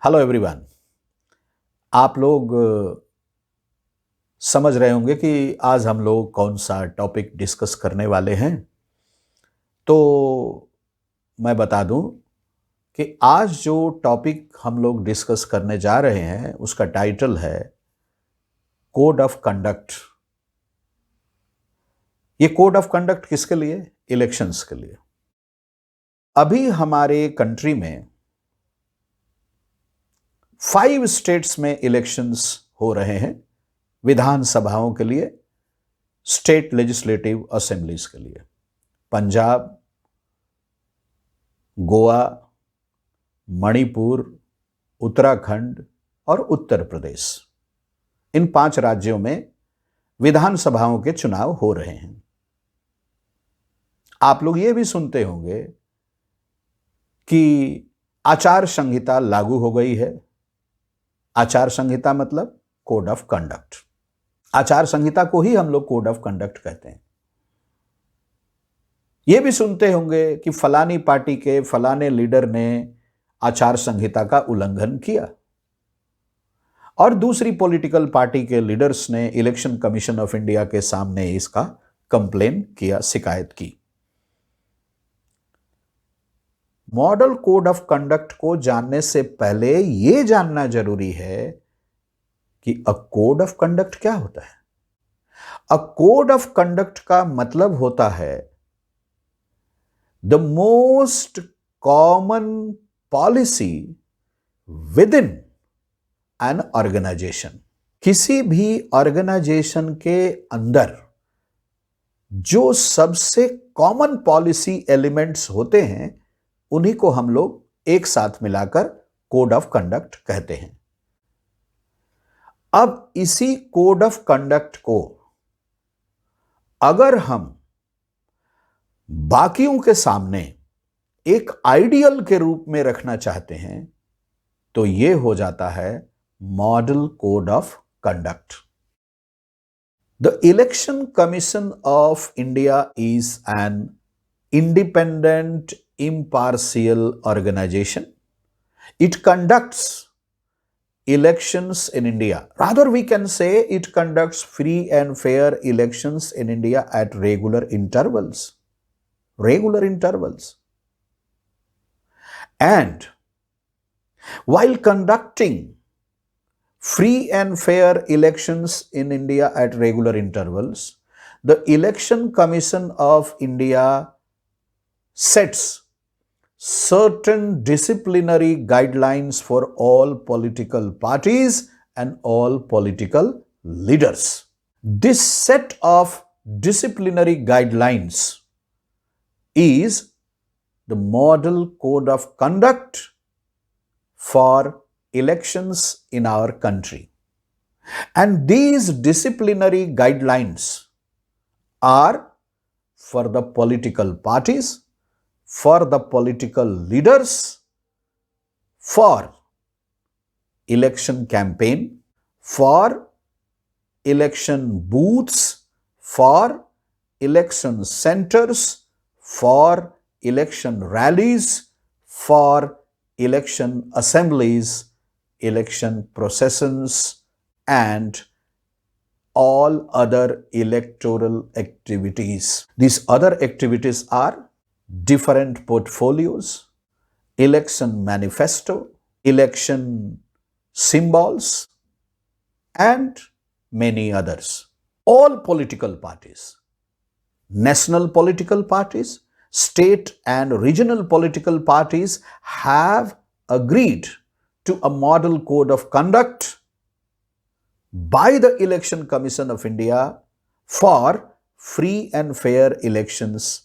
Hello everyone. आप लोग समझ रहे होंगे कि आज हम लोग कौन सा टॉपिक डिस्कस करने वाले हैं। तो मैं बता दूं कि आज जो टॉपिक हम लोग डिस्कस करने जा रहे हैं उसका टाइटल है कोड ऑफ कंडक्ट। ये कोड ऑफ कंडक्ट किसके लिए? इलेक्शंस के लिए। अभी हमारे कंट्री में 5 स्टेट्स में इलेक्शंस हो रहे हैं, विधानसभाओं के लिए, स्टेट लेजिस्लेटिव असेंबलीज के लिए। पंजाब, गोवा, मणिपुर, उत्तराखंड और उत्तर प्रदेश, इन 5 राज्यों में विधानसभाओं के चुनाव हो रहे हैं। आप लोग ये भी सुनते होंगे कि आचार संहिता लागू हो गई है। आचार संहिता मतलब कोड ऑफ कंडक्ट। आचार संहिता को ही हम लोग कोड ऑफ कंडक्ट कहते हैं। यह भी सुनते होंगे कि फलानी पार्टी के फलाने लीडर ने आचार संहिता का उल्लंघन किया और दूसरी पॉलिटिकल पार्टी के लीडर्स ने इलेक्शन कमीशन ऑफ इंडिया के सामने इसका कंप्लेन किया, शिकायत की। मॉडल कोड ऑफ कंडक्ट को जानने से पहले यह जानना जरूरी है कि अ कोड ऑफ कंडक्ट क्या होता है। अ कोड ऑफ कंडक्ट का मतलब होता है the most common policy within an organization. किसी भी ऑर्गेनाइजेशन के अंदर जो सबसे कॉमन पॉलिसी एलिमेंट्स होते हैं उन्हीं को हम लोग एक साथ मिलाकर कोड ऑफ कंडक्ट कहते हैं। अब इसी कोड ऑफ कंडक्ट को अगर हम बाकियों के सामने एक आइडियल के रूप में रखना चाहते हैं तो यह हो जाता है model code of conduct. The election commission of India is an independent, impartial organization. It conducts elections in India. Rather, we can say it conducts free and fair elections in India at regular intervals. Regular intervals. And while conducting free and fair elections in India at regular intervals, the Election Commission of India sets certain disciplinary guidelines for all political parties and all political leaders. This set of disciplinary guidelines is the model code of conduct for elections in our country. And these disciplinary guidelines are for the political parties, for the political leaders, for election campaign, for election booths, for election centers, for election rallies, for election assemblies, election processions, and all other electoral activities. These other activities are different portfolios, election manifesto, election symbols, and many others. All political parties, national political parties, state and regional political parties have agreed to a model code of conduct by the Election Commission of India for free and fair elections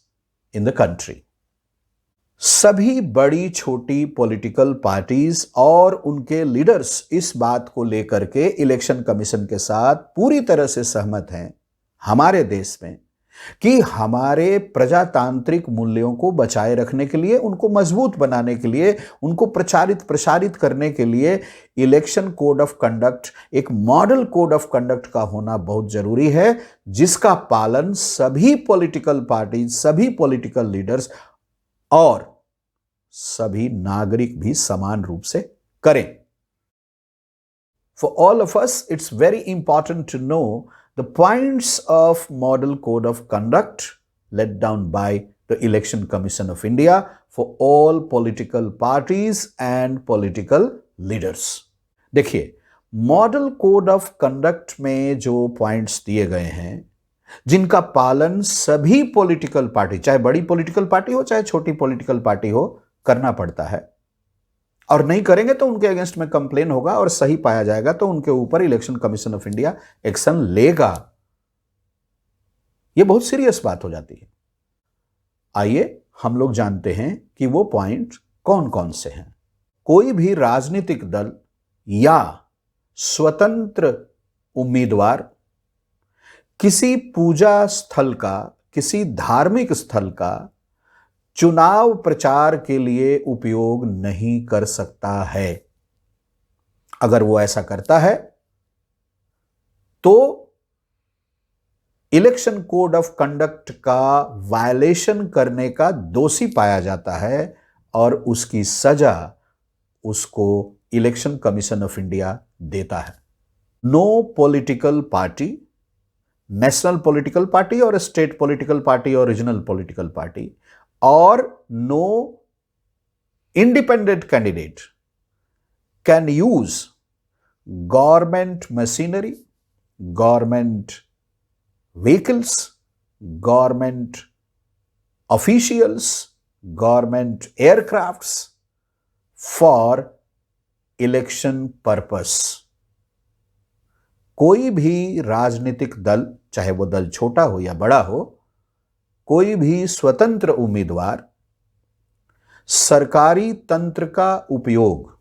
in the country. सभी बड़ी छोटी political parties और उनके leaders इस बात को लेकर के इलेक्शन कमीशन के साथ पूरी तरह से सहमत हैं हमारे देश में कि हमारे प्रजातांत्रिक मूल्यों को बचाए रखने के लिए, उनको मजबूत बनाने के लिए, उनको प्रसारित करने के लिए इलेक्शन कोड ऑफ कंडक्ट एक मॉडल कोड ऑफ कंडक्ट का होना बहुत जरूरी है, जिसका पालन सभी पॉलिटिकल पार्टीज, सभी पॉलिटिकल लीडर्स और सभी नागरिक भी समान रूप से करें। For all of us, it's very important to know the points of Model Code of Conduct laid down by the Election Commission of India for all political parties and political leaders. देखिए, model code of conduct में जो points दिए गए हैं, जिनका पालन सभी political party, चाहे बड़ी पॉलिटिकल पार्टी हो चाहे छोटी पॉलिटिकल पार्टी हो, करना पड़ता है, और नहीं करेंगे तो उनके अगेंस्ट में कंप्लेन होगा और सही पाया जाएगा तो उनके ऊपर election commission of India action लेगा। यह बहुत सीरियस बात हो जाती है। आइए हम लोग जानते हैं कि वो पॉइंट कौन कौन से हैं। कोई भी राजनीतिक दल या स्वतंत्र उम्मीदवार किसी पूजा स्थल का, किसी धार्मिक स्थल का चुनाव प्रचार के लिए उपयोग नहीं कर सकता है। अगर वो ऐसा करता है तो इलेक्शन कोड ऑफ कंडक्ट का वायलेशन करने का दोषी पाया जाता है और उसकी सजा उसको इलेक्शन कमीशन ऑफ इंडिया देता है। No political party, national political party और स्टेट पॉलिटिकल पार्टी और regional political party, or no independent candidate can use government machinery, government vehicles, government officials, government aircrafts for election purpose. कोई भी राजनीतिक दल, चाहे वो दल छोटा हो या बड़ा हो, कोई भी स्वतंत्र उम्मीदवार सरकारी तंत्र का उपयोग,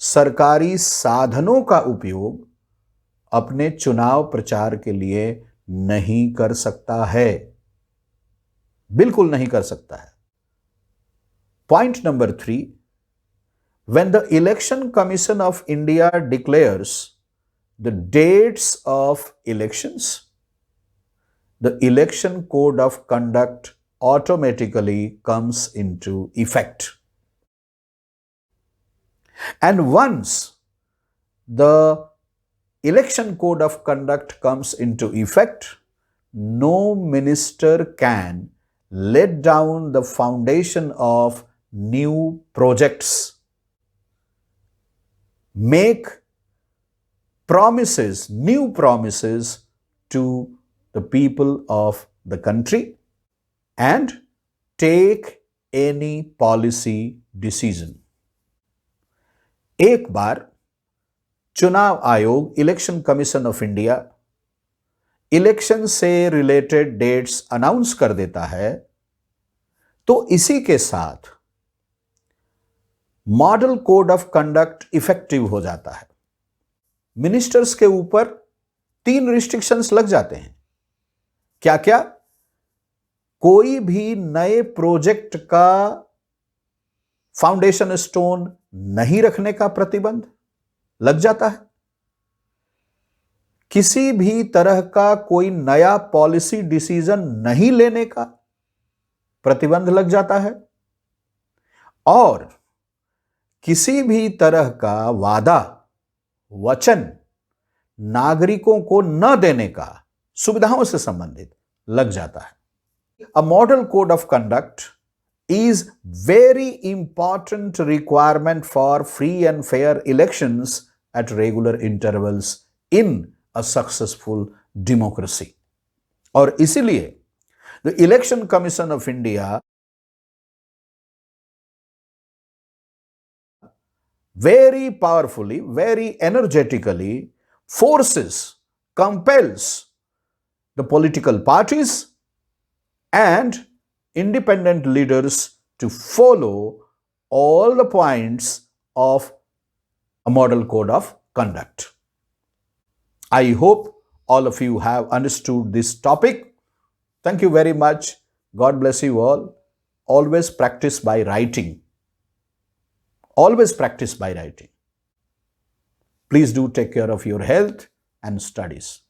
सरकारी साधनों का उपयोग अपने चुनाव प्रचार के लिए नहीं कर सकता है, बिल्कुल नहीं कर सकता है। Point number 3, when the Election Commission of India declares the dates of elections, the election code of conduct automatically comes into effect. And once the election code of conduct comes into effect, no minister can let down the foundation of new projects, make promises, new promises to the people of the country, and take any policy decision. एक बार चुनाव आयोग, election commission of India election से related dates announce कर देता है तो इसी के साथ model code of conduct effective हो जाता है। मिनिस्टर्स के ऊपर 3 रिस्ट्रिक्शंस लग जाते हैं। क्या क्या? कोई भी नए प्रोजेक्ट का फाउंडेशन स्टोन नहीं रखने का प्रतिबंध लग जाता है, किसी भी तरह का कोई नया पॉलिसी डिसीजन नहीं लेने का प्रतिबंध लग जाता है, और किसी भी तरह का वादा, वचन नागरिकों को न देने का, सुविधाओं से संबंधित लग जाता है। A model code of conduct is very important requirement for free and fair elections at regular intervals in a successful democracy. और इसीलिए the Election Commission of India very powerfully, very energetically forces, compels the political parties and independent leaders to follow all the points of a model code of conduct. I hope all of you have understood this topic. Thank you very much. God bless you all. Always practice by writing. Always practice by writing. Please do take care of your health and studies.